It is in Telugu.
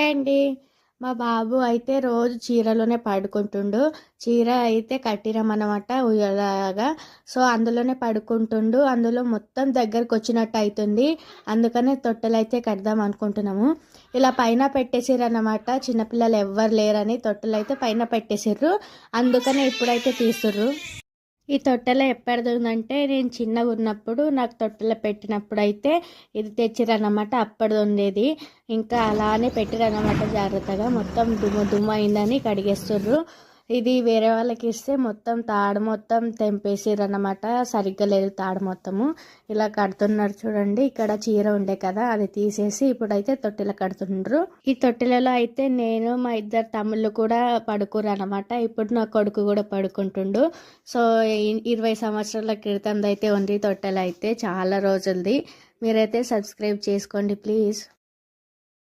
హాయ్ అండి. మా బాబు అయితే రోజు చీరలోనే పడుకుంటుండు. చీర అయితే కట్టినామన్నమాట ఉయ్యాలగా. సో అందులోనే పడుకుంటుండు. అందులో మొత్తం దగ్గరకు వచ్చినట్టు అవుతుంది. అందుకనే తొట్టెలైతే కడదాం అనుకుంటున్నాము. ఇలా పైన పెట్టేసిరన్నమాట. చిన్నపిల్లలు ఎవ్వరు లేరని తొట్టెలైతే పైన పెట్టేసిర్రు. అందుకనే ఇప్పుడైతే తీస్తుర్రు. ఈ తొట్టెలో ఎప్పటిదంటే నేను చిన్నగా ఉన్నప్పుడు నాకు తొట్టెలో పెట్టినప్పుడు అయితే ఇది తెచ్చిరన్నమాట. అప్పటిది ఉండేది. ఇంకా అలానే పెట్టిరన్నమాట జాగ్రత్తగా. మొత్తం దుమ్ము దుమ్ము అయిందని కడిగేస్తుర్రు. ఇది వేరే వాళ్ళకి ఇస్తే మొత్తం తాడు మొత్తం తెంపేసిరన్నమాట. సరిగ్గా లేదు తాడు మొత్తము. ఇలా కడుతున్నారు చూడండి. ఇక్కడ చీర ఉండే కదా అది తీసేసి ఇప్పుడైతే తొట్టెలో కడుతుండ్రు. ఈ తొట్టెలలో అయితే నేను మా ఇద్దరు తమ్ముళ్ళు కూడా పడుకురు అనమాట. ఇప్పుడు నా కొడుకు కూడా పడుకుంటుండు. సో 20 సంవత్సరాల క్రితం అయితే ఉంది తొట్టెలు అయితే చాలా రోజులది. మీరైతే సబ్స్క్రైబ్ చేసుకోండి ప్లీజ్.